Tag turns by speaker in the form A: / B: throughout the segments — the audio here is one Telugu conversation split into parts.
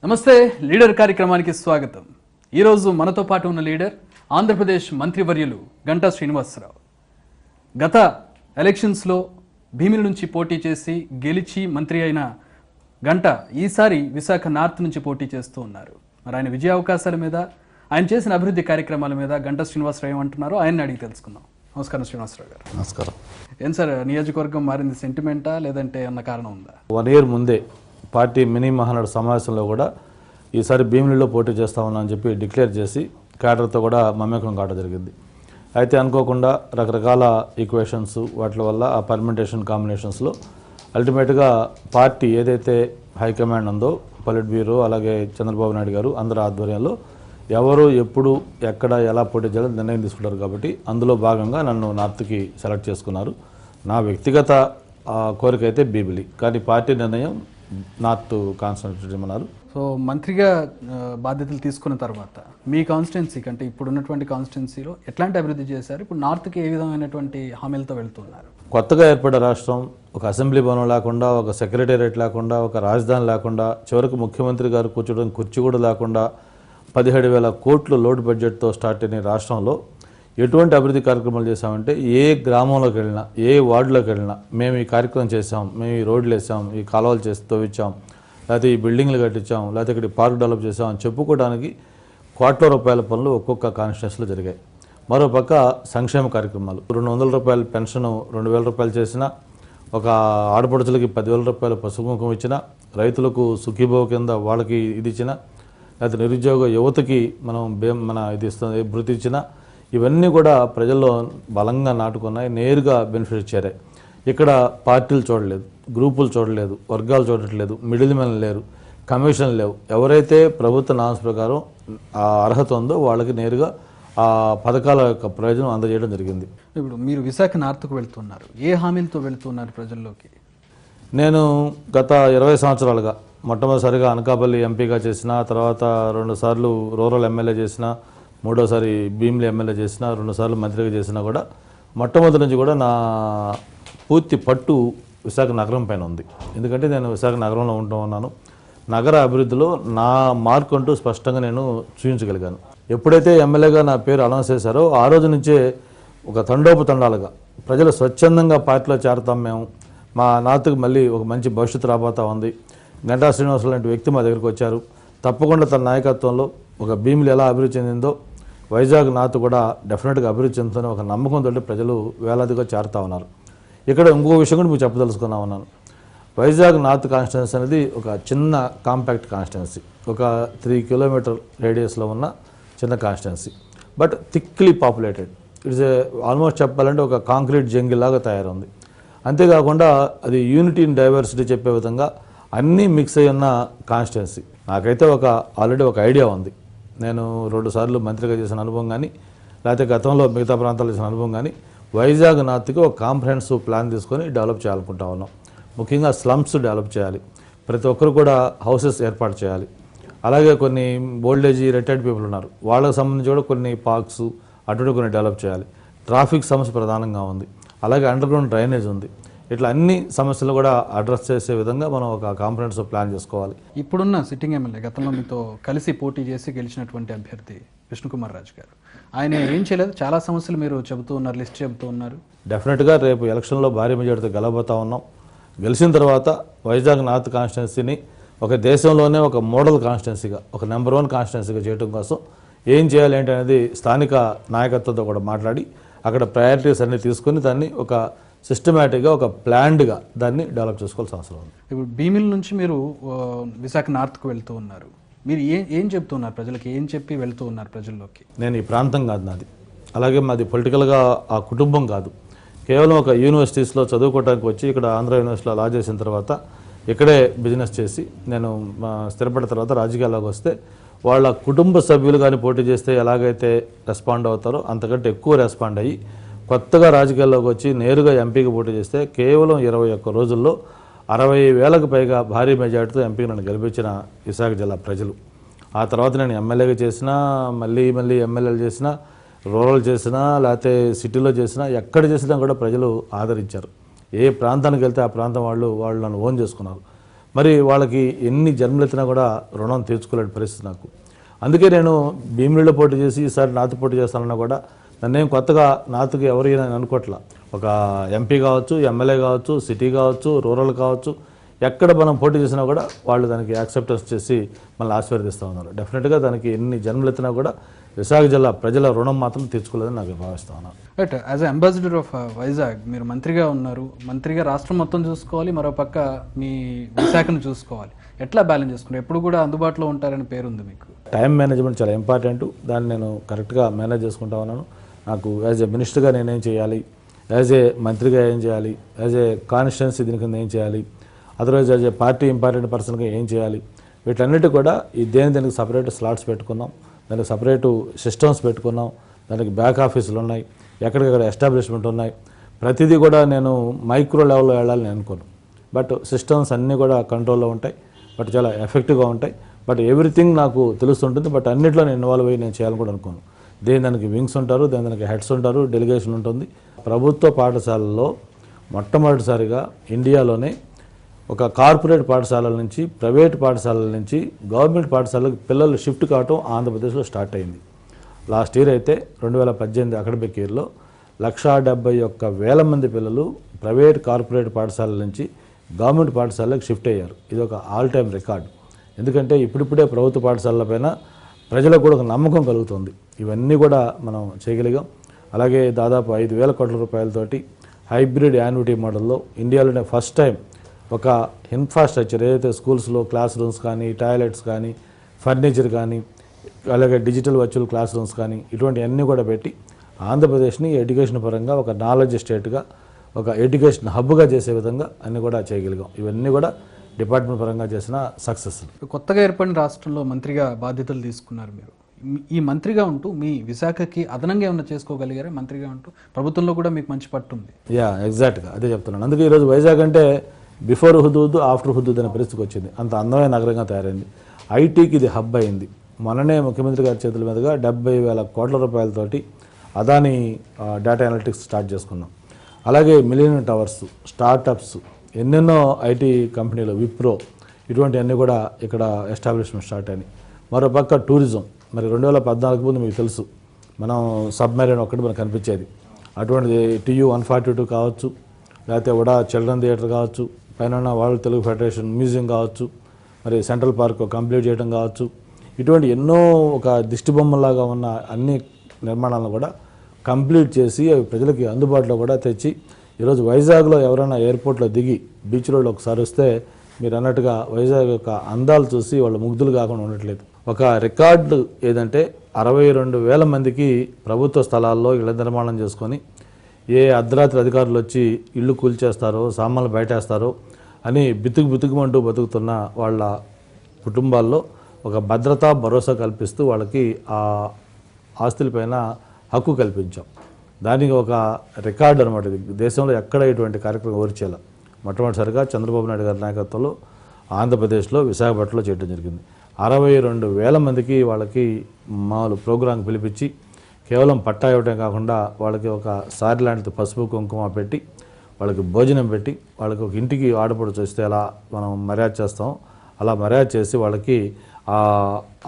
A: నమస్తే లీడర్ కార్యక్రమానికి స్వాగతం. ఈరోజు మనతో పాటు ఉన్న లీడర్ ఆంధ్రప్రదేశ్ మంత్రివర్యులు గంటా శ్రీనివాసరావు. గత ఎలక్షన్స్లో భీమిలి నుంచి పోటీ చేసి గెలిచి మంత్రి అయిన గంట ఈసారి విశాఖ నార్త్ నుంచి పోటీ చేస్తూ ఉన్నారు. మరి ఆయన విజయ అవకాశాల మీద, ఆయన చేసిన అభివృద్ధి కార్యక్రమాల మీద గంటా శ్రీనివాసరావు ఏమంటున్నారో ఆయన అడిగి తెలుసుకుందాం. నమస్కారం శ్రీనివాసరావు గారు.
B: నమస్కారం.
A: ఏం సార్, నియోజకవర్గం మారింది సెంటిమెంటా లేదంటే అన్న కారణం ఉందా?
B: 1 year ముందే పార్టీ మినీ మహానాడు సమావేశంలో కూడా ఈసారి భీమిలిలో పోటీ చేస్తామని అని చెప్పి డిక్లేర్ చేసి క్యాడర్తో కూడా మమేకం కావడం జరిగింది. అయితే అనుకోకుండా రకరకాల ఈక్వేషన్స్ వాటి వల్ల ఆ పర్మెంటేషన్ కాంబినేషన్స్లో అల్టిమేట్గా పార్టీ ఏదైతే హైకమాండ్ ఉందో పొలిట్ బ్యూరో అలాగే చంద్రబాబు నాయుడు గారు అందరి ఆధ్వర్యంలో ఎవరు ఎప్పుడు ఎక్కడ ఎలా పోటీ చేయాలని నిర్ణయం తీసుకుంటారు. కాబట్టి అందులో భాగంగా నన్ను నార్త్కి సెలెక్ట్ చేసుకున్నారు. నా వ్యక్తిగత కోరిక అయితే భీమిలి, కానీ పార్టీ నిర్ణయం నార్త్ కాన్స్టిట్యూన్సీ చేయమన్నారు.
A: సో మంత్రిగా బాధ్యతలు తీసుకున్న తర్వాత మీ కాన్స్టిట్యున్సీ కంటే ఇప్పుడు ఉన్నటువంటి కాన్స్టిట్యున్సీలో ఎట్లాంటి అభివృద్ధి చేశారు? ఇప్పుడు నార్త్కి ఏ విధమైనటువంటి హామీలతో వెళ్తున్నారు?
B: కొత్తగా ఏర్పడ్డ రాష్ట్రం, ఒక అసెంబ్లీ భవనం లేకుండా, ఒక సెక్రటేరియట్ లేకుండా, ఒక రాజధాని లేకుండా, చివరికి ముఖ్యమంత్రి గారు కూర్చోవడం కుర్చీ కూడా లేకుండా 17,000 కోట్లు లోడ్ బడ్జెట్తో స్టార్ట్ అయిన రాష్ట్రంలో ఎటువంటి అభివృద్ధి కార్యక్రమాలు చేశామంటే ఏ గ్రామంలోకి వెళ్ళినా, ఏ వార్డులోకి వెళ్ళినా మేము ఈ కార్యక్రమం చేసాం, మేము ఈ రోడ్లు వేసాం, ఈ కాలువలు చేసి తవ్వించాం, లేకపోతే ఈ బిల్డింగ్లు కట్టించాం, లేకపోతే ఇక్కడ పార్క్ డెవలప్ చేసాం అని చెప్పుకోవడానికి కోట్ల రూపాయల పనులు ఒక్కొక్క కాన్స్టిట్యూన్సీలో జరిగాయి. మరోపక్క సంక్షేమ కార్యక్రమాలు 200 రూపాయల పెన్షన్ 2,000 రూపాయలు చేసిన, ఒక ఆడపడుచులకి 10,000 రూపాయల పసుపు కుంకుమ ఇచ్చిన, రైతులకు సుఖీభావ కింద వాళ్ళకి ఇది ఇచ్చిన, లేకపోతే నిరుద్యోగ యువతకి మన ఇది ఇస్తుంది వృత్తి ఇచ్చిన, ఇవన్నీ కూడా ప్రజల్లో బలంగా నాటుకున్నాయి, నేరుగా బెనిఫిట్ ఇచ్చారాయి. ఇక్కడ పార్టీలు చూడలేదు, గ్రూపులు చూడలేదు, వర్గాలు చూడట్లేదు, మిడిల్ మెన్ లేరు, కమిషన్ లేవు. ఎవరైతే ప్రభుత్వ నామ్స్ ప్రకారం ఆ అర్హత ఉందో వాళ్ళకి నేరుగా ఆ పథకాల యొక్క ప్రయోజనం అందజేయడం జరిగింది.
A: ఇప్పుడు మీరు విశాఖ నార్త్కు వెళ్తున్నారు, ఏ హామీలతో వెళ్తున్నారు ప్రజల్లోకి?
B: నేను గత 20 సంవత్సరాలుగా మొట్టమొదటిసారిగా అనకాపల్లి ఎంపీగా చేసిన, తర్వాత 2 సార్లు రూరల్ ఎమ్మెల్యే చేసిన, 3వసారి భీమిలి ఎమ్మెల్యే చేసిన, 2 సార్లు మంత్రిగా చేసినా కూడా మొట్టమొదటి నుంచి కూడా నా పూర్తి పట్టు విశాఖ నగరం పైన ఉంది. ఎందుకంటే నేను విశాఖ నగరంలో ఉంటూ ఉన్నాను. నగర అభివృద్ధిలో నా మార్కు అంటూ స్పష్టంగా నేను చూపించగలిగాను. ఎప్పుడైతే ఎమ్మెల్యేగా నా పేరు అనౌన్స్ చేశారో ఆ రోజు నుంచే ఒక తండోపతండాలుగా ప్రజలు స్వచ్ఛందంగా పార్టీలో చేరతాం, మేము మా నార్త్కి మళ్ళీ ఒక మంచి భవిష్యత్తు రాబోతా ఉంది, గంటా శ్రీనివాసరావు లాంటి వ్యక్తి మా దగ్గరికి వచ్చారు, తప్పకుండా తన నాయకత్వంలో ఒక భీమిలి ఎలా అభివృద్ధి చెందిందో వైజాగ్ నార్త్ కూడా డెఫినెట్గా అభివృద్ధి చెందుతుందని ఒక నమ్మకంతో ప్రజలు వేలాదిగా చేరుతా ఉన్నారు. ఇక్కడ ఇంకో విషయం కూడా మీకు చెప్పదలుచుకున్నా ఉన్నాను. వైజాగ్ నార్త్ కాన్స్టిట్యున్సీ అనేది ఒక చిన్న కాంపాక్ట్ కాన్స్టిట్యున్సీ, ఒక 3 కిలోమీటర్ రేడియస్లో ఉన్న చిన్న constituency, but thickly populated. It's almost చెప్పాలంటే ఒక కాంక్రీట్ జంగిల్ లాగా తయారైంది. అంతేకాకుండా అది యూనిటీ ఇన్ డైవర్సిటీ చెప్పే విధంగా అన్నీ మిక్స్ అయి ఉన్న కాన్స్టిట్యున్సీ. నాకైతే ఆల్రెడీ ఒక ఐడియా ఉంది. నేను 2 సార్లు మంత్రిగా చేసిన అనుభవం కానీ, లేకపోతే గతంలో మిగతా ప్రాంతాలు చేసిన అనుభవం కానీ, వైజాగ్ నార్త్కి ఒక కాంప్రహెన్సివ్ ప్లాన్ తీసుకొని డెవలప్ చేయాలనుకుంటా ఉన్నాం. ముఖ్యంగా స్లమ్స్ డెవలప్ చేయాలి, ప్రతి ఒక్కరు కూడా హౌసెస్ ఏర్పాటు చేయాలి. అలాగే కొన్ని ఓల్డేజీ రిటైర్డ్ పీపుల్ ఉన్నారు, వాళ్ళకి సంబంధించి కూడా కొన్ని పార్క్స్ అటు కొన్ని డెవలప్ చేయాలి. ట్రాఫిక్ సమస్య ప్రధానంగా ఉంది, అలాగే అండర్గ్రౌండ్ డ్రైనేజ్ ఉంది. ఇట్లా అన్ని సమస్యలు కూడా అడ్రస్ చేసే విధంగా మనం ఒక కాంప్రహెన్సివ్ ప్లాన్ చేసుకోవాలి.
A: ఇప్పుడున్న సిట్టింగ్ ఎమ్మెల్యే, గతంలో మీతో కలిసి పోటీ చేసి గెలిచినటువంటి అభ్యర్థి విష్ణుకుమార్ రాజు గారు, ఆయన ఏం చేయలేదు, చాలా సమస్యలు మీరు చెబుతూ ఉన్నారు, లిస్ట్ చెబుతూ ఉన్నారు.
B: డెఫినెట్గా రేపు ఎలక్షన్లో భారీ మెజార్టీతో గెలవబోతా ఉన్నాం. గెలిచిన తర్వాత వైజాగ్ నార్త్ కాన్స్టిట్యున్సీని ఒక దేశంలోనే ఒక మోడల్ కాన్స్టిట్యున్సీగా, ఒక నెంబర్ 1 కాన్స్టిట్యున్సీగా చేయడం కోసం ఏం చేయాలి ఏంటి అనేది స్థానిక నాయకత్వంతో కూడా మాట్లాడి అక్కడ ప్రయారిటీస్ అన్ని తీసుకొని దాన్ని ఒక సిస్టమేటిక్గా, ఒక ప్లాన్డ్గా దాన్ని డెవలప్ చేసుకోవాల్సిన అవసరం ఉంది.
A: ఇప్పుడు భీమిలి నుంచి మీరు విశాఖ నార్త్కు వెళ్తూ ఉన్నారు, మీరు ఏం చెప్తున్నారు ప్రజలకి, ఏం చెప్పి వెళ్తూ ఉన్నారు ప్రజల్లోకి?
B: నేను ఈ ప్రాంతం కాదు నాది, అలాగే మాది పొలిటికల్గా ఆ కుటుంబం కాదు. కేవలం ఒక యూనివర్సిటీస్లో చదువుకోవడానికి వచ్చి ఇక్కడ ఆంధ్ర యూనివర్సిటీలో లా చేసిన తర్వాత ఇక్కడే బిజినెస్ చేసి నేను స్థిరపడిన తర్వాత రాజకీయాల్లోకి వస్తే వాళ్ళ కుటుంబ సభ్యులు కానీ పోటీ చేస్తే ఎలాగైతే రెస్పాండ్ అవుతారో అంతకంటే ఎక్కువ రెస్పాండ్ అయ్యి కొత్తగా రాజకీయాల్లోకి వచ్చి నేరుగా ఎంపీకి పోటీ చేస్తే కేవలం 21 రోజుల్లో 60,000కు పైగా భారీ మెజార్టీతో ఎంపీకి నన్ను గెలిపించిన విశాఖ జిల్లా ప్రజలు. ఆ తర్వాత నేను ఎమ్మెల్యేగా చేసినా, మళ్ళీ ఎమ్మెల్యేలు చేసినా, రూరల్ చేసినా, లేకపోతే సిటీలో చేసినా, ఎక్కడ చేసినా కూడా ప్రజలు ఆదరించారు. ఏ ప్రాంతానికి వెళ్తే ఆ ప్రాంతం వాళ్ళు నన్ను ఓన్ చేసుకున్నారు. మరి వాళ్ళకి ఎన్ని జన్మలెత్తినా కూడా రుణం తీర్చుకోలేని పరిస్థితి నాకు. అందుకే నేను భీమిలిలో పోటీ చేసి ఈసారి నాతు పోటీ చేస్తానన్నా కూడా నన్నేం కొత్తగా నాతుకి ఎవరైనా అనుకోవట్లా. ఒక ఎంపీ కావచ్చు, ఎమ్మెల్యే కావచ్చు, సిటీ కావచ్చు, రూరల్ కావచ్చు, ఎక్కడ మనం పోటీ చేసినా కూడా వాళ్ళు దానికి యాక్సెప్టెన్స్ చేసి మనల్ని ఆశీర్వదిస్తూ ఉన్నారు. డెఫినెట్గా దానికి ఎన్ని జన్మలెత్తినా కూడా విశాఖ జిల్లా ప్రజల రుణం మాత్రం తీర్చుకోలేదని నాకు భావిస్తా ఉన్నాను.
A: Right, as a ambassador of Vizag మీరు మంత్రిగా ఉన్నారు. మంత్రిగా రాష్ట్రం మొత్తం చూసుకోవాలి, మరో పక్క మీ విశాఖను చూసుకోవాలి. ఎట్లా బ్యాలెన్స్ చేసుకుంటారు? ఎప్పుడు కూడా అందుబాటులో ఉంటారని పేరుంది మీకు.
B: టైం మేనేజ్మెంట్ చాలా ఇంపార్టెంట్. దాన్ని నేను కరెక్ట్గా మేనేజ్ చేసుకుంటా ఉన్నాను. నాకు యాజ్ ఏ మినిస్టర్గా నేనేం చేయాలి, యాజ్ ఏ మంత్రిగా ఏం చేయాలి, యాజ్ ఏ కాన్స్టిట్యున్సీ దీని కింద ఏం చేయాలి, otherwise as a party important పర్సన్గా ఏం చేయాలి, వీటన్నిటి కూడా ఈ దానికి సపరేట్ స్లాట్స్ పెట్టుకున్నాం, దానికి సపరేటు సిస్టమ్స్ పెట్టుకున్నాం, దానికి బ్యాక్ ఆఫీసులు ఉన్నాయి, ఎక్కడికక్కడ ఎస్టాబ్లిష్మెంట్ ఉన్నాయి. ప్రతిదీ కూడా నేను మైక్రో లెవెల్లో వెళ్ళాలని అనుకోను. బట్ సిస్టమ్స్ అన్నీ కూడా కంట్రోల్లో ఉంటాయి, బట్ చాలా ఎఫెక్టివ్గా ఉంటాయి. బట్ ఎవ్రీథింగ్ నాకు తెలుస్తుంటుంది. బట్ అన్నింటిలో నేను ఇన్వాల్వ్ అయ్యి నేను చేయాలని కూడా అనుకోను. దానికి వింగ్స్ ఉంటారు, దానికి హెడ్స్ ఉంటారు, డెలిగేషన్ ఉంటుంది. ప్రభుత్వ పాఠశాలల్లో మొట్టమొదటిసారిగా ఇండియాలోనే ఒక కార్పొరేట్ పాఠశాలల నుంచి, ప్రైవేట్ పాఠశాలల నుంచి గవర్నమెంట్ పాఠశాలకు పిల్లలు షిఫ్ట్ కావటం ఆంధ్రప్రదేశ్లో స్టార్ట్ అయింది. లాస్ట్ ఇయర్ అయితే 2018 అకాడమిక్ ఇయర్లో 171,000 మంది పిల్లలు ప్రైవేట్ కార్పొరేట్ పాఠశాలల నుంచి గవర్నమెంట్ పాఠశాలకు షిఫ్ట్ అయ్యారు. ఇది ఒక ఆల్ టైమ్ రికార్డు. ఎందుకంటే ఇప్పుడిప్పుడే ప్రభుత్వ పాఠశాలలపైన ప్రజలకు కూడా ఒక నమ్మకం కలుగుతుంది. ఇవన్నీ కూడా మనం చేయగలిగాం. అలాగే దాదాపు 5,000 కోట్ల రూపాయలతోటి హైబ్రిడ్ యాన్యుటీ మోడల్లో ఇండియాలోనే ఫస్ట్ టైం ఒక ఇన్ఫ్రాస్ట్రక్చర్ ఏదైతే స్కూల్స్లో క్లాస్ రూమ్స్ కానీ, టాయిలెట్స్ కానీ, ఫర్నిచర్ కానీ, అలాగే డిజిటల్ వర్చువల్ క్లాస్ రూమ్స్ కానీ ఇటువంటి అన్నీ కూడా పెట్టి ఆంధ్రప్రదేశ్ని ఎడ్యుకేషన్ పరంగా ఒక నాలెడ్జ్ స్టేట్గా, ఒక ఎడ్యుకేషన్ హబ్గా చేసే విధంగా అన్నీ కూడా చేయగలిగాం. ఇవన్నీ కూడా డిపార్ట్మెంట్ పరంగా చేసిన సక్సెస్.
A: కొత్తగా ఏర్పడిన రాష్ట్రంలో మంత్రిగా బాధ్యతలు తీసుకున్నారు మీరు. ఈ మంత్రిగా ఉంటూ మీ విశాఖకి అదనంగా ఏమన్నా చేసుకోగలిగారా? మంత్రిగా ఉంటూ ప్రభుత్వంలో కూడా మీకు మంచి పట్టు ఉంది.
B: ఎగ్జాక్ట్గా అదే చెప్తున్నాను. అందుకే ఈరోజు వైజాగ్ అంటే బిఫోర్ హుదూద్, ఆఫ్టర్ హుదూద్ అనే పరిస్థితికి వచ్చింది. అంత అందమైన నగరంగా తయారైంది. ఐటీకి ఇది హబ్ అయింది. మొన్ననే ముఖ్యమంత్రి గారి చేతుల మీదుగా 70,000 కోట్ల రూపాయలతోటి అదాని డేటా అనలిటిక్స్ స్టార్ట్ చేసుకున్నాం. అలాగే మిలియన్ టవర్స్, స్టార్టప్స్, ఎన్నెన్నో ఐటీ కంపెనీలు, విప్రో, ఇటువంటివన్నీ కూడా ఇక్కడ ఎస్టాబ్లిష్మెంట్ స్టార్ట్ అయినాయి. మరోపక్క టూరిజం, మరి 2014 ముందు మీకు తెలుసు మనం సబ్మెరైన్ ఒక్కటి మనకు కనిపించేది. అటువంటిది TU-142 కావచ్చు, లేకపోతే ఉడా చిల్డ్రన్ థియేటర్ కావచ్చు, పైన వరల్డ్ తెలుగు ఫెడరేషన్ మ్యూజియం కావచ్చు, మరి సెంట్రల్ పార్క్ కంప్లీట్ చేయడం కావచ్చు, ఇటువంటి ఎన్నో ఒక దిష్టి బొమ్మలాగా ఉన్న అన్ని నిర్మాణాలను కూడా కంప్లీట్ చేసి అవి ప్రజలకి అందుబాటులో కూడా తెచ్చి ఈరోజు వైజాగ్లో ఎవరైనా ఎయిర్పోర్ట్లో దిగి బీచ్ రోడ్లో ఒకసారి వస్తే మీరు అన్నట్టుగా వైజాగ్ యొక్క అందాలు చూసి వాళ్ళు ముగ్ధులు కాకుండా ఉండట్లేదు. ఒక రికార్డు ఏదంటే 62,000 మందికి ప్రభుత్వ స్థలాల్లో ఇళ్ల నిర్మాణం చేసుకొని ఏ అర్ధరాత్రి అధికారులు వచ్చి ఇళ్ళు కూల్చేస్తారో, సామాన్లు బయటేస్తారో అని బితుకుమంటూ బతుకుతున్న వాళ్ళ కుటుంబాల్లో ఒక భద్రత, భరోసా కల్పిస్తూ వాళ్ళకి ఆ ఆస్తులపైన హక్కు కల్పించాం. దానికి ఒక రికార్డు అనమాట. ఇది దేశంలో ఎక్కడ ఇటువంటి కార్యక్రమం ఓర్చేలా మొట్టమొదటిసారిగా చంద్రబాబు నాయుడు గారి నాయకత్వంలో ఆంధ్రప్రదేశ్లో విశాఖపట్నంలో చేయడం జరిగింది. 62,000 మందికి వాళ్ళకి మామూలు ప్రోగ్రాం పిలిపించి కేవలం పట్టా ఇవ్వటం కాకుండా వాళ్ళకి ఒక సారి లాంటి పసుపు కుంకుమ పెట్టి, వాళ్ళకి భోజనం పెట్టి, వాళ్ళకి ఒక ఇంటికి ఆడపడుచు వస్తే ఎలా మనం మర్యాద చేస్తాం అలా మర్యాద చేసి వాళ్ళకి ఆ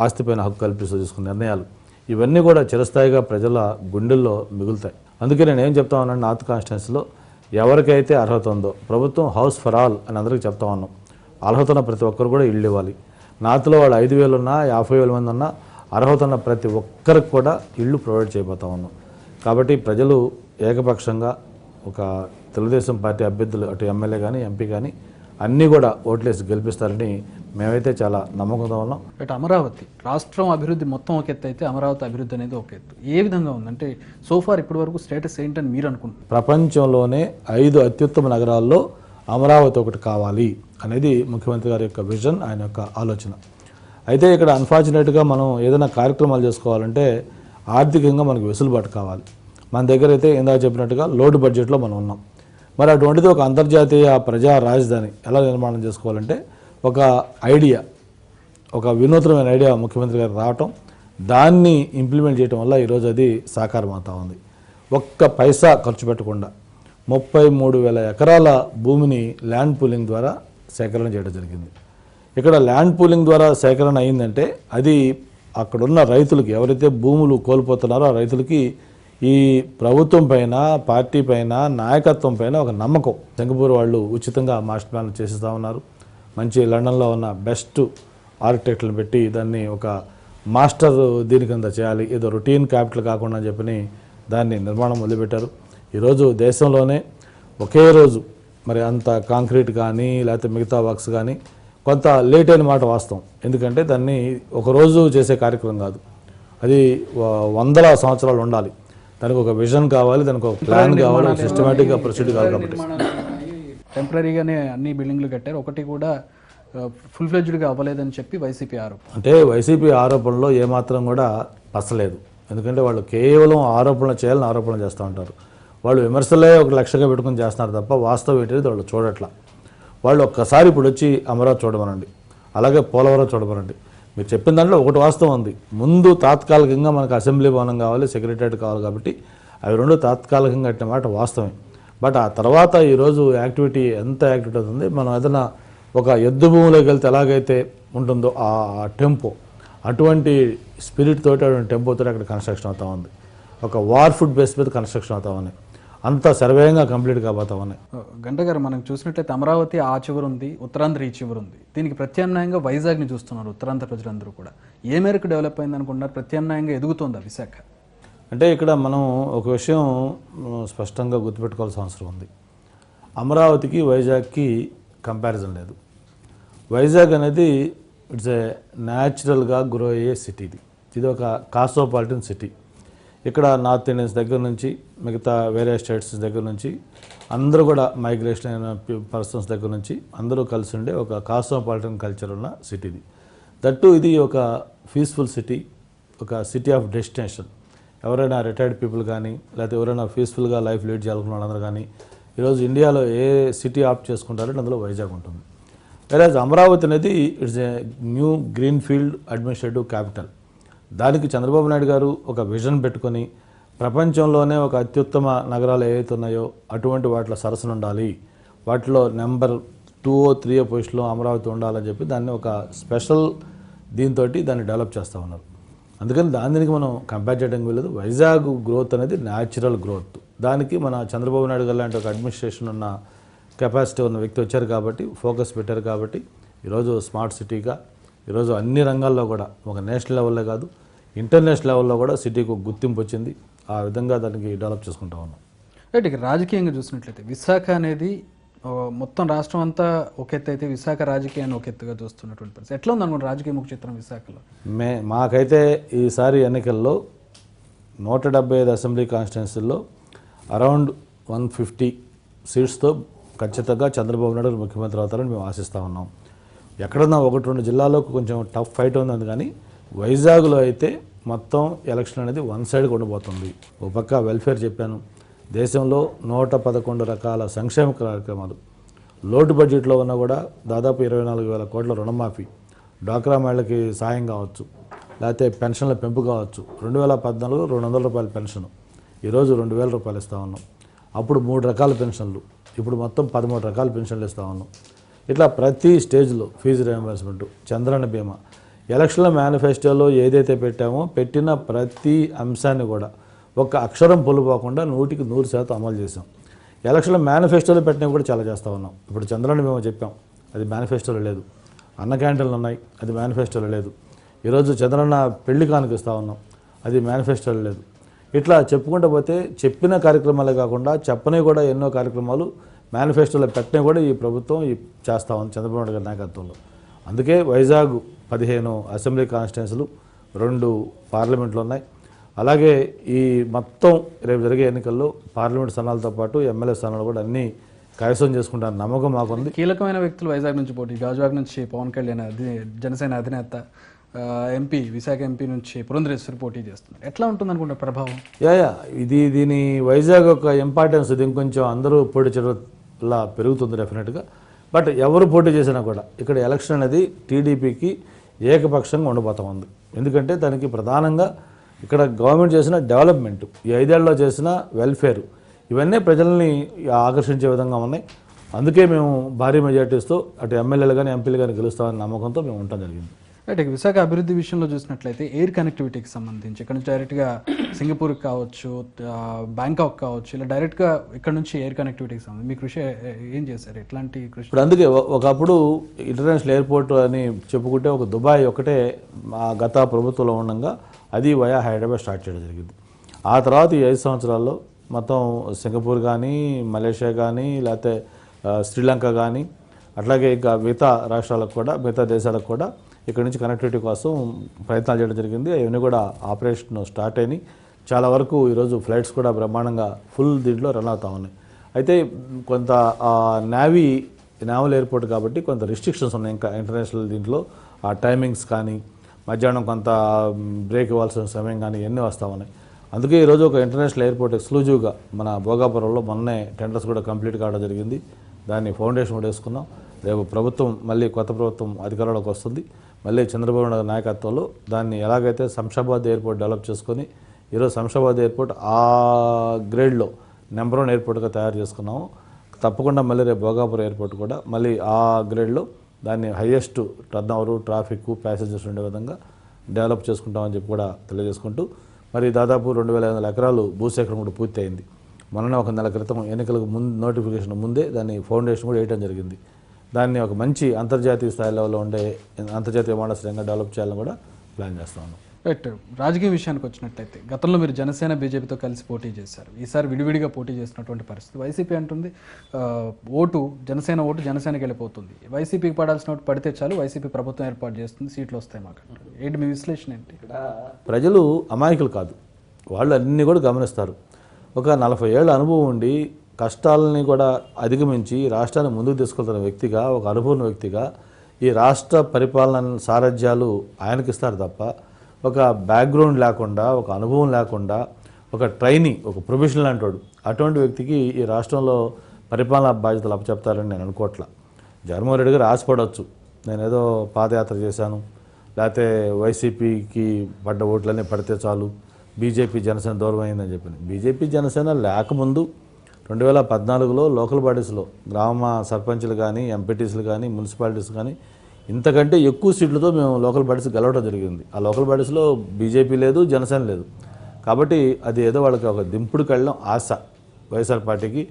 B: ఆస్తిపైన హక్కు కల్పిస్తూ తీసుకున్న నిర్ణయాలు ఇవన్నీ కూడా చిరస్థాయిగా ప్రజల గుండెల్లో మిగులుతాయి. అందుకే నేను ఏం చెప్తా ఉన్నాను, నార్త్ కాన్స్టిట్యున్సీలో ఎవరికైతే అర్హత ఉందో ప్రభుత్వం హౌస్ ఫర్ ఆల్ అని అందరికీ చెప్తా ఉన్నాం. అర్హత ఉన్న ప్రతి ఒక్కరు కూడా ఇళ్ళు ఇవ్వాలి. నార్త్లో వాళ్ళు 5,000 ఉన్నా, 50,000 మంది ఉన్నా అర్హత ఉన్న ప్రతి ఒక్కరికి కూడా ఇళ్ళు ప్రొవైడ్ చేయబోతా ఉన్నాం. కాబట్టి ప్రజలు ఏకపక్షంగా ఒక తెలుగుదేశం పార్టీ అభ్యర్థులు అటు ఎమ్మెల్యే కానీ, ఎంపీ కానీ అన్నీ కూడా ఓట్లేసి గెలిపిస్తారని మేమైతే చాలా నమ్మకంతో ఉన్నాం.
A: బట్ అమరావతి రాష్ట్రం అభివృద్ధి మొత్తం ఒక ఎత్తు అయితే అమరావతి అభివృద్ధి అనేది ఒక ఎత్తు. ఏ విధంగా ఉందంటే సోఫార్ ఇప్పటి వరకు స్టేటస్ ఏంటని మీరు అనుకుంటున్నారు?
B: ప్రపంచంలోనే 5 అత్యుత్తమ నగరాల్లో అమరావతి ఒకటి కావాలి అనేది ముఖ్యమంత్రి గారి యొక్క విజన్, ఆయన యొక్క ఆలోచన. అయితే ఇక్కడ అన్ఫార్చునేట్గా మనం ఏదైనా కార్యక్రమాలు చేసుకోవాలంటే ఆర్థికంగా మనకు వెసులుబాటు కావాలి. మన దగ్గర అయితే ఇందాక చెప్పినట్టుగా లోటు బడ్జెట్లో మనం ఉన్నాం. మరి అటువంటిది ఒక అంతర్జాతీయ ప్రజా రాజధాని ఎలా నిర్మాణం చేసుకోవాలంటే ఒక ఐడియా, ఒక వినూత్నమైన ఐడియా ముఖ్యమంత్రి గారు రావటం, దాన్ని ఇంప్లిమెంట్ చేయడం వల్ల ఈరోజు అది సాకారం అవుతా ఉంది. ఒక్క పైసా ఖర్చు పెట్టకుండా 33,000 ఎకరాల భూమిని ల్యాండ్ పూలింగ్ ద్వారా సేకరణ చేయడం జరిగింది. ఇక్కడ ల్యాండ్ పూలింగ్ ద్వారా సేకరణ అయిందంటే అది అక్కడున్న రైతులకి, ఎవరైతే భూములు కోల్పోతున్నారో ఆ రైతులకి ఈ ప్రభుత్వం పైన, పార్టీ పైన, నాయకత్వం పైన ఒక నమ్మకం. సింగపూర్ వాళ్ళు ఉచితంగా మాస్టర్ ప్లాన్ చేస్తూ ఉన్నారు. మంచి లండన్లో ఉన్న బెస్ట్ ఆర్కిటెక్ట్లను పెట్టి దాన్ని ఒక మాస్టర్ దీని కింద చేయాలి, ఏదో రొటీన్ క్యాపిటల్ కాకుండా అని చెప్పని దాన్ని నిర్మాణం మొదలుపెట్టారు. ఈరోజు దేశంలోనే ఒకే రోజు మరి అంత కాంక్రీట్ కానీ లేకపోతే మిగతా వర్క్స్ కానీ కొంత లేట్ అయిన మాట వాస్తవం. ఎందుకంటే దాన్ని ఒకరోజు చేసే కార్యక్రమం కాదు, అది వందల సంవత్సరాలు ఉండాలి. దానికి ఒక విజన్ కావాలి, దానికి ఒక ప్లాన్ కావాలి, సిస్టమేటిక్గా ప్రొసీడ్ కావాలి. కాబట్టి
A: టెంపరీగానే అన్ని బిల్డింగ్లు కట్టారు, ఒకటి కూడా ఫుల్ ఫ్లెడ్జ్డ్గా అవ్వలేదని చెప్పి వైసీపీ ఆరోపణ.
B: అంటే వైసీపీ ఆరోపణలో ఏమాత్రం కూడా పసలేదు. ఎందుకంటే వాళ్ళు కేవలం ఆరోపణలు చేయాలని ఆరోపణలు చేస్తూ ఉంటారు. వాళ్ళు విమర్శలే ఒక లక్ష్యంగా పెట్టుకుని చేస్తున్నారు తప్ప వాస్తవం ఏంటిది వాళ్ళు చూడట్లా. వాళ్ళు ఒక్కసారి ఇప్పుడు వచ్చి అమరావతి చూడమనండి, అలాగే పోలవరం చూడమనండి. మీరు చెప్పిన దాంట్లో ఒకటి వాస్తవం ఉంది. ముందు తాత్కాలికంగా మనకు అసెంబ్లీ భవనం కావాలి, సెక్రటరియట్ కావాలి, కాబట్టి అవి రెండు తాత్కాలికంగా కట్టిన మాట వాస్తవమే. బట్ ఆ తర్వాత ఈరోజు యాక్టివిటీ ఎంత యాక్టివిటీ అవుతుంది, మనం ఏదైనా ఒక ఎద్దు భూమిలోకి వెళ్తే ఎలాగైతే ఉంటుందో ఆ టెంపో, అటువంటి స్పిరిట్ తోటి అటువంటి టెంపోతో అక్కడ కన్స్ట్రక్షన్ అవుతా ఉంది. ఒక వార్ ఫుడ్ బేస్ మీద కన్స్ట్రక్షన్ అవుతా ఉన్నాయి. అంత సర్వేయంగా కంప్లీట్ కాబోతా ఉన్నాయి.
A: గంట గారు, మనం చూసినట్లయితే అమరావతి ఆ చివరి ఉంది, ఉత్తరాంధ్ర ఈ చివరి ఉంది. దీనికి ప్రత్యామ్నాయంగా వైజాగ్ని చూస్తున్నారు ఉత్తరాంధ్ర ప్రజలందరూ కూడా. ఏ మేరకు డెవలప్ అయింది అనుకుంటున్నారు? ప్రత్యామ్నాయంగా ఎదుగుతుందా విశాఖ?
B: అంటే ఇక్కడ మనం ఒక విషయం స్పష్టంగా గుర్తుపెట్టుకోవాల్సిన అవసరం ఉంది. అమరావతికి వైజాగ్కి కంపారిజన్ లేదు. వైజాగ్ అనేది ఇట్స్ ఏ న్యాచురల్గా గ్రో అయ్యే సిటీ. ఇది ఒక కాస్మోపాలిటన్ సిటీ. ఇక్కడ నార్త్ ఇండియన్స్ దగ్గర నుంచి మిగతా వేరే స్టేట్స్ దగ్గర నుంచి అందరూ కూడా మైగ్రేషన్ అయిన పర్సన్స్ దగ్గర నుంచి అందరూ కలిసి ఉండే ఒక కాస్మోపాలిటన్ కల్చర్ ఉన్న సిటీ ఇది. దట్టు ఇది ఒక పీస్ఫుల్ సిటీ, ఒక సిటీ ఆఫ్ డెస్టినేషన్. ఎవరైనా రిటైర్డ్ పీపుల్ కానీ లేకపోతే ఎవరైనా పీస్ఫుల్గా లైఫ్ లీడ్ చేయాలనుకున్న వాళ్ళందరూ కానీ ఈరోజు ఇండియాలో ఏ సిటీ ఆప్ట్ చేసుకుంటారంటే అందులో వైజాగ్ ఉంటుంది. వేరే అమరావతి అనేది it's a new green field administrative capital. దానికి చంద్రబాబు నాయుడు గారు ఒక విజన్ పెట్టుకొని ప్రపంచంలోనే ఒక అత్యుత్తమ నగరాలు ఏవైతే ఉన్నాయో అటువంటి వాటిలో సరసన ఉండాలి, వాటిలో నెంబర్ 2 or 3 పొజిషన్లో అమరావతి ఉండాలని చెప్పి దాన్ని ఒక స్పెషల్ దీంతో దాన్ని డెవలప్ చేస్తూ ఉన్నారు. అందుకని దానికి మనం కంపేర్ చేయడానికి వెళ్ళదు. వైజాగ్ గ్రోత్ అనేది న్యాచురల్ గ్రోత్. దానికి మన చంద్రబాబు నాయుడు గారు లాంటి ఒక అడ్మినిస్ట్రేషన్ ఉన్న కెపాసిటీ ఉన్న వ్యక్తి వచ్చారు కాబట్టి, ఫోకస్ పెట్టారు కాబట్టి ఈరోజు స్మార్ట్ సిటీగా ఈరోజు అన్ని రంగాల్లో కూడా ఒక నేషనల్ లెవెల్లో కాదు ఇంటర్నేషనల్ లెవెల్లో కూడా సిటీకి ఒక గుర్తింపు వచ్చింది. ఆ విధంగా దానికి డెవలప్ చేసుకుంటా ఉన్నాం.
A: రైట్. ఇక రాజకీయంగా చూసినట్లయితే విశాఖ అనేది మొత్తం రాష్ట్రం అంతా ఒక ఎత్తు అయితే విశాఖ రాజకీయాన్ని ఒక ఎత్తుగా చూస్తున్నటువంటి పరిస్థితి. ఎట్లా ఉంది అనుకోండి రాజకీయ ముఖ చిత్రం విశాఖలో?
B: మాకైతే ఈసారి ఎన్నికల్లో 175 అసెంబ్లీ కాన్స్టిట్యున్సీల్లో అరౌండ్ 150 సీట్స్తో ఖచ్చితంగా చంద్రబాబు నాయుడు ముఖ్యమంత్రి అవుతారని మేము ఆశిస్తూ ఉన్నాం. ఎక్కడన్నా 1-2 జిల్లాల్లో కొంచెం టఫ్ ఫైట్ ఉంది, కానీ వైజాగ్లో అయితే మొత్తం ఎలక్షన్ అనేది వన్ సైడ్గా ఉండబోతుంది. ఒక పక్క వెల్ఫేర్ చెప్పాను, దేశంలో 111 రకాల సంక్షేమ కార్యక్రమాలు, లోటు బడ్జెట్లో ఉన్నా కూడా దాదాపు 24,000 కోట్ల రుణమాఫీ, డ్వాక్రా మహిళలకి సాయం కావచ్చు, లేకపోతే పెన్షన్ల పెంపు కావచ్చు. 2014 200 రూపాయల పెన్షన్, ఈరోజు 2,000 రూపాయలు ఇస్తూ ఉన్నాం. అప్పుడు 3 రకాల పెన్షన్లు, ఇప్పుడు మొత్తం 13 రకాల పెన్షన్లు ఇస్తూ ఉన్నాం. ఇట్లా ప్రతి స్టేజ్లో ఫీజు రియంబర్స్మెంట్, చంద్రన్న బీమా, ఎలక్షన్ల మేనిఫెస్టోలో ఏదైతే పెట్టామో పెట్టిన ప్రతి అంశాన్ని కూడా ఒక్క అక్షరం పొల్లుపోకుండా 100% అమలు చేసాం. ఎలక్షన్ల మేనిఫెస్టోలో పెట్టినవి కూడా చాలా చేస్తూ ఉన్నాం. ఇప్పుడు చంద్రన్న బీమా చెప్పాం, అది మేనిఫెస్టోలో లేదు. అన్న క్యాంటీన్లు ఉన్నాయి, అది మేనిఫెస్టోలో లేదు. ఈరోజు చంద్రన్న పెళ్లి కానుక ఇస్తూ ఉన్నాం, అది మేనిఫెస్టోలో లేదు. ఇట్లా చెప్పుకుంటూ పోతే చెప్పిన కార్యక్రమాలే కాకుండా చెప్పనివి కూడా ఎన్నో కార్యక్రమాలు మేనిఫెస్టోలో పెట్టినవి కూడా ఈ ప్రభుత్వం చేస్తూ ఉంది చంద్రబాబు నాయుడు గారి నాయకత్వంలో. అందుకే వైజాగ్ 15 అసెంబ్లీ కాన్స్టిట్యున్సీలు, 2 పార్లమెంట్లు ఉన్నాయి. అలాగే ఈ మొత్తం రేపు జరిగే ఎన్నికల్లో పార్లమెంట్ స్థానాలతో పాటు ఎమ్మెల్యే స్థానాలు కూడా అన్నీ కైవసం చేసుకుంటారు నమ్మకం మాకుంది.
A: కీలకమైన వ్యక్తులు వైజాగ్ నుంచి పోటీ, గాజువాక నుంచి పవన్ కళ్యాణ్ జనసేన అధినేత, ఎంపీ విశాఖ ఎంపీ నుంచి పురంధరేశ్వరి పోటీ చేస్తున్నారు. ఎట్లా ఉంటుంది అనుకుంటా ప్రభావం?
B: దీని వైజాగ్ ఒక ఇంపార్టెన్స్ ఇది ఇంకొంచెం అందరూ పోటీ చేయడంలా పెరుగుతుంది డెఫినెట్గా. బట్ ఎవరు పోటీ చేసినా కూడా ఇక్కడ ఎలక్షన్ అనేది టీడీపీకి ఏకపక్షంగా ఉండబోతా ఉంది. ఎందుకంటే దానికి ప్రధానంగా ఇక్కడ గవర్నమెంట్ చేసిన డెవలప్మెంట్, ఈ 5 ఏళ్లలో చేసిన వెల్ఫేర్, ఇవన్నీ ప్రజల్ని ఆకర్షించే విధంగా ఉన్నాయి. అందుకే మేము భారీ మెజార్టీస్తో అటు ఎమ్మెల్యేలు కానీ ఎంపీలు కానీ గెలుస్తామని నమ్మకంతో మేము ఉండటం జరిగింది.
A: అంటే విశాఖ అభివృద్ధి విషయంలో చూసినట్లయితే ఎయిర్ కనెక్టివిటీకి సంబంధించి ఇక్కడ నుంచి డైరెక్ట్గా సింగపూర్కి కావచ్చు, బ్యాంకాక్ కావచ్చు, ఇలా డైరెక్ట్గా ఇక్కడ నుంచి ఎయిర్ కనెక్టివిటీకి సంబంధించి మీ కృషి ఏం చేశారు? ఎట్లాంటి కృషి?
B: ఇప్పుడు అందుకే ఒకప్పుడు ఇంటర్నేషనల్ ఎయిర్పోర్ట్ అని చెప్పుకుంటే ఒక దుబాయ్ ఒకటే గత ప్రభుత్వంలో ఉండగా అది వయా హైదరాబాద్ స్టార్ట్ చేయడం జరిగింది. ఆ తర్వాత ఈ 5 సంవత్సరాల్లో మొత్తం సింగపూర్ కానీ, మలేషియా కానీ, లేకపోతే శ్రీలంక కానీ, అట్లాగే ఇంకా మిగతా రాష్ట్రాలకు కూడా, మిగతా దేశాలకు కూడా ఇక్కడ నుంచి కనెక్టివిటీ కోసం ప్రయత్నాలు చేయడం జరిగింది. అవన్నీ కూడా ఆపరేషన్ స్టార్ట్ అయినాయి. చాలా వరకు ఈరోజు ఫ్లైట్స్ కూడా బ్రహ్మాండంగా ఫుల్ దీంట్లో రన్ అవుతా ఉన్నాయి. అయితే కొంత నేవల్ ఎయిర్పోర్ట్ కాబట్టి కొంత రిస్ట్రిక్షన్స్ ఉన్నాయి. ఇంకా ఇంటర్నేషనల్ దీంట్లో ఆ టైమింగ్స్ కానీ, మధ్యాహ్నం కొంత బ్రేక్ ఇవ్వాల్సిన సమయం కానీ ఇవన్నీ వస్తూ ఉన్నాయి. అందుకే ఈరోజు ఒక ఇంటర్నేషనల్ ఎయిర్పోర్ట్ ఎక్స్క్లూజివ్గా మన భోగాపురంలో మొన్నే టెండర్స్ కూడా కంప్లీట్ కావడం జరిగింది. దాన్ని ఫౌండేషన్ కూడా వేసుకున్నాం. రేపు ప్రభుత్వం మళ్ళీ కొత్త ప్రభుత్వం అధికారంలోకి వస్తుంది. మళ్ళీ చంద్రబాబు నాయుడు నాయకత్వంలో దాన్ని ఎలాగైతే శంషాబాద్ ఎయిర్పోర్ట్ డెవలప్ చేసుకొని ఈరోజు శంషాబాద్ ఎయిర్పోర్ట్ ఆ గ్రేడ్లో నెంబర్ 1 ఎయిర్పోర్ట్గా తయారు చేసుకున్నాము. తప్పకుండా మళ్ళీ రేపు భోగాపురం ఎయిర్పోర్ట్ కూడా మళ్ళీ ఆ గ్రేడ్లో దాన్ని highest turn over, traffic, passengers ఉండే విధంగా డెవలప్ చేసుకుంటామని చెప్పి కూడా తెలియజేసుకుంటూ, మరి దాదాపు 2500 ఎకరాలు భూసేకరణ కూడా పూర్తి అయింది. మొన్న ఒక నెల క్రితం ఎన్నికలకు ముందు నోటిఫికేషన్ ముందే దాన్ని ఫౌండేషన్ కూడా వేయడం జరిగింది. దాన్ని ఒక మంచి అంతర్జాతీయ స్థాయి లెవెల్లో ఉండే అంతర్జాతీయ విమానాశ్రయంగా డెవలప్ చేయాలని కూడా ప్లాన్ చేస్తున్నాను.
A: రైట్. రాజకీయ విషయానికి వచ్చినట్లయితే గతంలో మీరు జనసేన బీజేపీతో కలిసి పోటీ చేశారు. ఈసారి విడివిడిగా పోటీ చేసినటువంటి పరిస్థితి. వైసీపీ అంటుంది జనసేన ఓటు జనసేనకి వెళ్ళిపోతుంది, వైసీపీకి పడాల్సిన ఓటు పడితే చాలు, వైసీపీ ప్రభుత్వం ఏర్పాటు చేస్తుంది, సీట్లు వస్తాయి మాకు. ఏంటి మీ విశ్లేషణ ఏంటి?
B: ప్రజలు అమాయకులు కాదు, వాళ్ళు అన్నీ కూడా గమనిస్తారు. ఒక 40 ఏళ్ళ అనుభవం ఉండి కష్టాలని కూడా అధిగమించి రాష్ట్రాన్ని ముందుకు తీసుకెళ్తున్న వ్యక్తిగా, ఒక అనుభవం వ్యక్తిగా ఈ రాష్ట్ర పరిపాలన సారథ్యాలు ఆయనకి ఇస్తారు తప్ప ఒక బ్యాక్గ్రౌండ్ లేకుండా, ఒక అనుభవం లేకుండా, ఒక ట్రైనింగ్, ఒక ప్రొఫెషనల్ అంటాడు అటువంటి వ్యక్తికి ఈ రాష్ట్రంలో పరిపాలనా బాధ్యతలు అప్పచెప్తారని నేను అనుకోవట్లా. జగన్మోహన్ రెడ్డి గారు ఆశపడవచ్చు, నేనేదో పాదయాత్ర చేశాను, లేకపోతే వైసీపీకి పడ్డ ఓట్లన్నీ పడితే చాలు, బీజేపీ జనసేన దూరం అయిందని చెప్పింది. బీజేపీ జనసేన లేకముందు 2014లో లోకల్ బాడీస్లో గ్రామ సర్పంచ్లు కానీ, ఎంపీటీసీలు కానీ, మున్సిపాలిటీస్ కానీ ఇంతకంటే ఎక్కువ సీట్లతో మేము లోకల్ బాడీస్ గెలవడం జరిగింది. ఆ లోకల్ బాడీస్లో బీజేపీ లేదు, జనసేన లేదు. కాబట్టి అది ఏదో వాళ్ళకి ఒక దింపుడుకి వెళ్ళడం ఆశ. వైఎస్ఆర్ పార్టీకి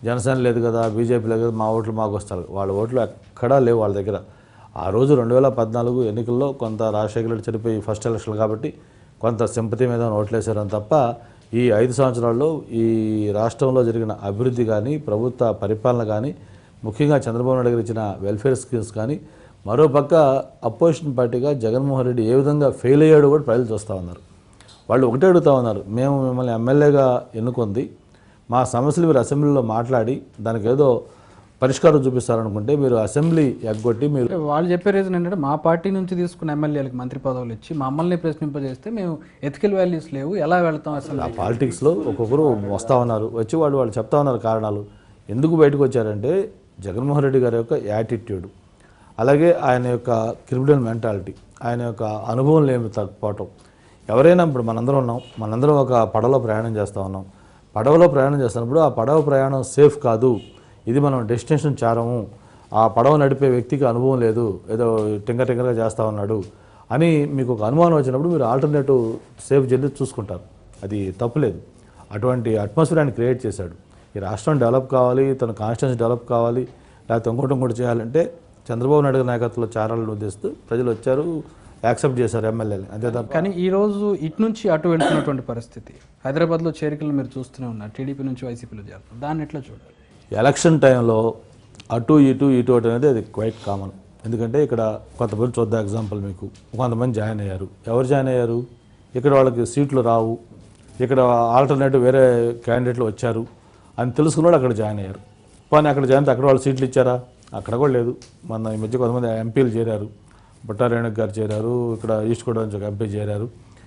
B: జనసేన లేదు కదా, బీజేపీ లేదు కదా, మా ఓట్లు మాకు వస్తారు. వాళ్ళ ఓట్లు ఎక్కడా లేవు వాళ్ళ దగ్గర. ఆ రోజు 2014 ఎన్నికల్లో కొంత రాజశేఖర రెడ్డి చనిపోయి ఫస్ట్ ఎలక్షన్ కాబట్టి కొంత సింపతి మీద ఓట్లేశారని తప్ప ఈ 5 సంవత్సరాల్లో ఈ రాష్ట్రంలో జరిగిన అభివృద్ధి కానీ, ప్రభుత్వ పరిపాలన కానీ, ముఖ్యంగా చంద్రబాబు నాయుడు గారు ఇచ్చిన వెల్ఫేర్ స్కీమ్స్ కానీ, మరోపక్క అపోజిషన్ పార్టీగా జగన్మోహన్ రెడ్డి ఏ విధంగా ఫెయిల్ అయ్యాడో కూడా ప్రజలు చూస్తూ ఉన్నారు. వాళ్ళు ఒకటే అడుగుతూ ఉన్నారు, మేము మిమ్మల్ని ఎమ్మెల్యేగా ఎన్నుకుంది, మా సమస్యలు మీరు అసెంబ్లీలో మాట్లాడి దానికి ఏదో పరిష్కారం చూపిస్తారనుకుంటే మీరు అసెంబ్లీ ఎగ్గొట్టి మీరు.
A: వాళ్ళు చెప్పే రీజన్ ఏంటంటే మా పార్టీ నుంచి తీసుకున్న ఎమ్మెల్యేలకు మంత్రి పదవులు ఇచ్చి మమ్మల్ని ప్రశ్నింపజేస్తే మేము ఎథికల్ వాల్యూస్ లేవు, ఎలా వెళ్తాం అసలు.
B: ఆ పాలిటిక్స్లో ఒక్కొక్కరు వస్తూ ఉన్నారు, వచ్చి వాళ్ళు చెప్తా ఉన్నారు కారణాలు. ఎందుకు బయటకు వచ్చారంటే జగన్మోహన్ రెడ్డి గారి యొక్క యాటిట్యూడ్, అలాగే ఆయన యొక్క క్రిమినల్ మెంటాలిటీ, ఆయన యొక్క అనుభవం లేని తగ్గిపోవటం. ఎవరైనా ఇప్పుడు మనందరం ఒక పడవలో ప్రయాణం చేస్తూ ఉన్నాం. పడవలో ప్రయాణం చేస్తున్నప్పుడు ఆ పడవ ప్రయాణం సేఫ్ కాదు, ఇది మనం డెస్టినేషన్ చేరము, ఆ పడవ నడిపే వ్యక్తికి అనుభవం లేదు, ఏదో టింగర్గా చేస్తూ ఉన్నాడు అని మీకు ఒక అనుమానం వచ్చినప్పుడు మీరు ఆల్టర్నేటివ్ సేఫ్ జర్నీ చూసుకుంటారు. అది తప్పులేదు. అటువంటి అట్మాస్ఫియర్ ఆయన క్రియేట్ చేశాడు. ఈ రాష్ట్రం డెవలప్ కావాలి, తన కాన్స్టిట్యూన్సీ డెవలప్ కావాలి, లేకపోతే ఇంకోటి చేయాలంటే చంద్రబాబు నాయుడు నాయకత్వంలో చారాలను ఉద్దేశిస్తూ ప్రజలు వచ్చారు, యాక్సెప్ట్ చేశారు ఎమ్మెల్యేలు, అంతే తప్ప.
A: కానీ ఈరోజు ఇటు నుంచి అటు వెళ్తున్నటువంటి పరిస్థితి, హైదరాబాద్లో చేరికలు మీరు చూస్తూనే ఉన్నారు, టీడీపీ నుంచి వైసీపీలో చేరుతారు, దాన్ని ఎట్లా చూడాలి?
B: ఎలక్షన్ టైంలో అటు ఇటు అనేది అది క్వైట్ కామన్. ఎందుకంటే ఇక్కడ కొంతమంది చూద్దాం ఎగ్జాంపుల్ మీకు, కొంతమంది జాయిన్ అయ్యారు. ఎవరు జాయిన్ అయ్యారు? ఇక్కడ వాళ్ళకి సీట్లు రావు, ఇక్కడ ఆల్టర్నేటివ్ వేరే క్యాండిడేట్లు వచ్చారు అని తెలుసుకున్నాడు, అక్కడ జాయిన్ అయ్యారు. కానీ అక్కడ జాయిన్ అయితే అక్కడ వాళ్ళు సీట్లు ఇచ్చారా? అక్కడ కూడా లేదు. మన ఈ మధ్య కొంతమంది ఎంపీలు చేరారు, బుట్టారేణుక్ గారు చేరారు, ఇక్కడ ఈస్ట్ గోదావరి నుంచి ఒక ఎంపీ చేరారు,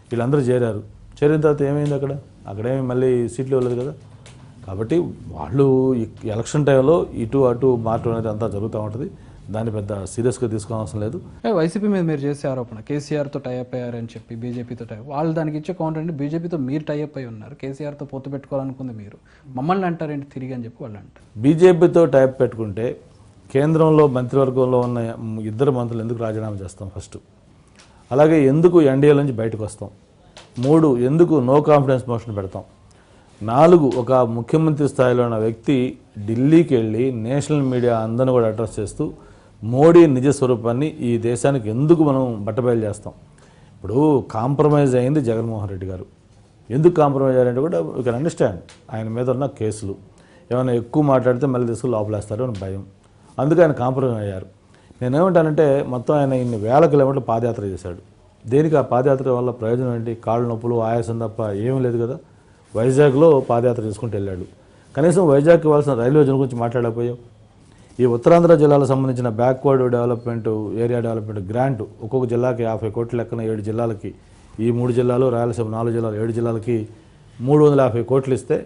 B: వీళ్ళందరూ చేరారు. చేరిన తర్వాత ఏమైంది? అక్కడేమి మళ్ళీ సీట్లు ఇవ్వలేదు కదా. కాబట్టి వాళ్ళు ఎలక్షన్ టైంలో ఇటు అటు మార్చడం అనేది అంతా జరుగుతూ ఉంటుంది. దాన్ని పెద్ద సీరియస్గా తీసుకోవాల్సిన లేదు.
A: వైసీపీ మీద మీరు చేసే ఆరోపణ కేసీఆర్తో టైఅప్ అయ్యారని చెప్పి బీజేపీతో టైప్ వాళ్ళు దానికి ఇచ్చే కౌంటర్ అంటే బీజేపీతో మీరు టైఅప్ అయి ఉన్నారు, కేసీఆర్తో పొత్తు పెట్టుకోవాలనుకుంది మీరు, మమ్మల్ని అంటారేంటి తిరిగి అని చెప్పి వాళ్ళు అంటారు.
B: బీజేపీతో టైప్ పెట్టుకుంటే కేంద్రంలో మంత్రివర్గంలో ఉన్న ఇద్దరు మంత్రులు ఎందుకు రాజీనామా చేస్తాం ఫస్ట్, అలాగే ఎందుకు ఎన్డీఏ నుంచి బయటకు వస్తాం, 3 ఎందుకు నో కాన్ఫిడెన్స్ మోషన్ పెడతాం, 4 ఒక ముఖ్యమంత్రి స్థాయిలో ఉన్న వ్యక్తి ఢిల్లీకి వెళ్ళి నేషనల్ మీడియా అందరిని కూడా అడ్రస్ చేస్తూ మోడీ నిజ స్వరూపాన్ని ఈ దేశానికి ఎందుకు మనం బట్టబయలు చేస్తాం. ఇప్పుడు కాంప్రమైజ్ అయింది జగన్మోహన్ రెడ్డి గారు. ఎందుకు కాంప్రమైజ్ అయ్యారంటే కూడా యూ కెన్ అండర్స్టాండ్, ఆయన మీద ఉన్న కేసులు ఏమైనా ఎక్కువ మాట్లాడితే మళ్ళీ తీసుకుని లోపలేస్తారు అని భయం, అందుకే ఆయన కాంప్రమైజ్ అయ్యారు. నేనేమంటానంటే మొత్తం ఆయన ఇన్ని వేల కిలోమీటర్లు పాదయాత్ర చేశాడు. దేనికి ఆ పాదయాత్ర వల్ల ప్రయోజనం ఏంటి? కాళ్ళు నొప్పులు ఆయాసం తప్ప ఏమీ లేదు కదా. వైజాగ్లో పాదయాత్ర చేసుకుంటూ వెళ్ళాడు, కనీసం వైజాగ్కి ఇవ్వాల్సిన రైల్వే జోన్ గురించి మాట్లాడకపోయాం. ఈ ఉత్తరాంధ్ర జిల్లాలకు సంబంధించిన backward development area development grant ఒక్కొక్క జిల్లాకి 50 కోట్ల లెక్కన 7 జిల్లాలకి, ఈ 3 జిల్లాలు రాయలసీమ 4 జిల్లాలు 7 జిల్లాలకి 350 కోట్లు ఇస్తే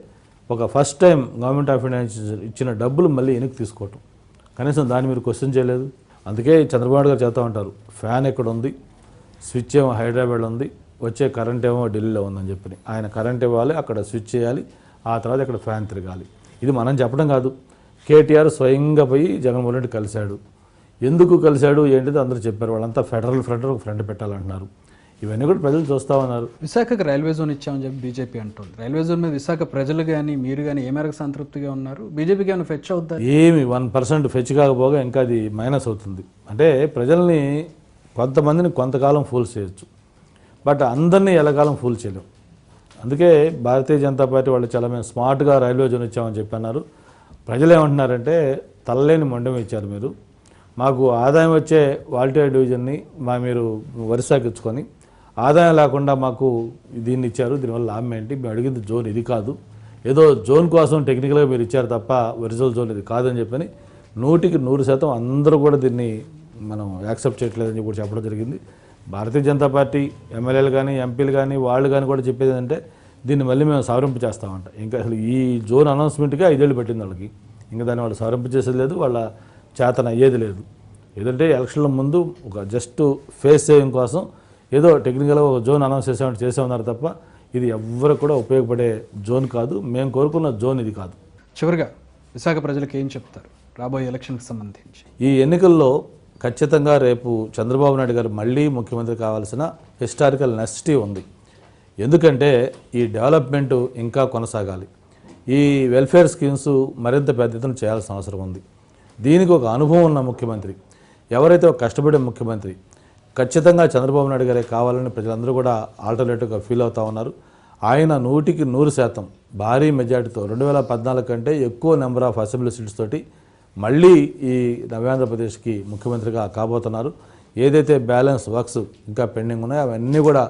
B: ఒక first time government of India ఇచ్చిన డబ్బులు మళ్ళీ వెనక్కి తీసుకోవటం, కనీసం దాన్ని మీరు క్వశ్చన్ చేయలేదు. అందుకే చంద్రబాబు నాయుడు గారు చెప్తా ఉంటారు, ఫ్యాన్ ఎక్కడ ఉంది, స్విచ్ ఏమో హైదరాబాద్లో ఉంది, వచ్చే కరెంట్ ఏమో ఢిల్లీలో ఉందని చెప్పి. ఆయన కరెంట్ ఇవ్వాలి, అక్కడ స్విచ్ చేయాలి, ఆ తర్వాత ఇక్కడ ఫ్యాన్ తిరగాలి. ఇది మనం చెప్పడం కాదు, కేటీఆర్ స్వయంగా పోయి జగన్మోహన్ రెడ్డి కలిశాడు. ఎందుకు కలిశాడు ఏంటిది అందరూ చెప్పారు. వాళ్ళంతా ఫెడరల్ ఫ్రంట్ పెట్టాలంటున్నారు. ఇవన్నీ కూడా ప్రజలు చూస్తూ ఉన్నారు.
A: విశాఖకు రైల్వే జోన్ ఇచ్చామని చెప్పి బీజేపీ అంటుంది. రైల్వే జోన్ మీద విశాఖ ప్రజలు కానీ మీరు కానీ ఏ మేరకు సంతృప్తిగా ఉన్నారు? బీజేపీకి ఏమైనా ఫెచ్ అవుతుంది?
B: ఏమి 1% ఫెచ్ కాకపోగా ఇంకా అది మైనస్ అవుతుంది. అంటే ప్రజల్ని కొంతమందిని కొంతకాలం ఫూల్ చేయొచ్చు, బట్ అందరినీ ఎల్లకాలం ఫూల్ చేయలేం. అందుకే భారతీయ జనతా పార్టీ వాళ్ళు చాలా మేము స్మార్ట్గా రైల్వే జోన్ ఇచ్చామని చెప్పి అన్నారు. ప్రజలు ఏమంటున్నారంటే తలలేని మొండం ఇచ్చారు మీరు, మాకు ఆదాయం వచ్చే వాల్టేర్ డివిజన్ని మీరు వరుసకి ఇచ్చుకొని ఆదాయం లేకుండా మాకు దీన్ని ఇచ్చారు, దీనివల్ల లాభం ఏంటి? మేము అడిగింది జోన్ ఇది కాదు, ఏదో జోన్ కోసం టెక్నికల్గా మీరు ఇచ్చారు తప్ప ఒరిజినల్ జోన్ ఇది కాదని చెప్పని 100% అందరూ కూడా దీన్ని మనం యాక్సెప్ట్ చేయట్లేదని చెప్పి చెప్పడం జరిగింది. భారతీయ జనతా పార్టీ ఎమ్మెల్యేలు కానీ ఎంపీలు కానీ వాళ్ళు కానీ కూడా చెప్పేది ఏంటంటే దీన్ని మళ్ళీ మేము సవరింపు చేస్తామంట. ఇంకా అసలు ఈ జోన్ అనౌన్స్మెంట్గా 5 ఏళ్ళు పెట్టింది వాళ్ళకి, ఇంకా దాన్ని వాళ్ళు సవరింపు చేసేది లేదు, వాళ్ళ చేతన అయ్యేది లేదు. ఏదంటే ఎలక్షన్ల ముందు ఒక జస్ట్ ఫేస్ సేవింగ్ కోసం ఏదో టెక్నికల్గా ఒక జోన్ అనౌన్స్ చేసేమన్నారు తప్ప ఇది ఎవ్వరు కూడా ఉపయోగపడే జోన్ కాదు. మేము కోరుకున్న జోన్ ఇది కాదు.
A: చివరిగా విశాఖ ప్రజలకు ఏం చెప్తారు రాబోయే ఎలక్షన్కి సంబంధించి?
B: ఈ ఎన్నికల్లో ఖచ్చితంగా రేపు చంద్రబాబు నాయుడు గారు మళ్ళీ ముఖ్యమంత్రి కావాల్సిన హిస్టారికల్ నెసెసిటీ ఉంది. ఎందుకంటే ఈ డెవలప్మెంట్ ఇంకా కొనసాగాలి, ఈ వెల్ఫేర్ స్కీమ్స్ మరింత పెద్ద ఎత్తున చేయాల్సిన అవసరం ఉంది. దీనికి ఒక అనుభవం ఉన్న ముఖ్యమంత్రి, ఎవరైతే ఒక కష్టపడే ముఖ్యమంత్రి, ఖచ్చితంగా చంద్రబాబు నాయుడు గారే కావాలని ప్రజలందరూ కూడా ఆల్టర్నేటివ్గా ఫీల్ అవుతూ ఉన్నారు. ఆయన 100% భారీ మెజార్టీతో 2014 కంటే ఎక్కువ నెంబర్ ఆఫ్ అసెంబ్లీ సీట్స్ తోటి మళ్ళీ ఈ నవ్యాంధ్రప్రదేశ్కి ముఖ్యమంత్రిగా కాబోతున్నారు. ఏదైతే బ్యాలెన్స్ వర్క్స్ ఇంకా పెండింగ్ ఉన్నాయో అవన్నీ కూడా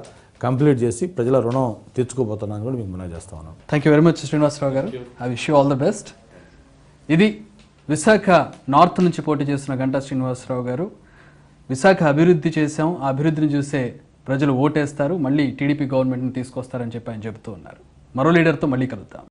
B: కంప్లీట్ చేసి ప్రజల రుణం తీర్చుకోబోతున్నాను కూడా మీకు మనం చేస్తా ఉన్నాను.
A: Thank you very much Srinivasarao garu. I wish you all the best. ఇది విశాఖ నార్త్ నుంచి పోటీ చేసిన గంటా శ్రీనివాసరావు గారు. విశాఖ అభివృద్ధి చేశాం, ఆ అభివృద్ధిని చూసే ప్రజలు ఓటేస్తారు, మళ్ళీ టీడీపీ గవర్నమెంట్ని తీసుకొస్తారని చెప్పి ఆయన చెబుతూ ఉన్నారు. మరో లీడర్తో మళ్ళీ కలుద్దాం.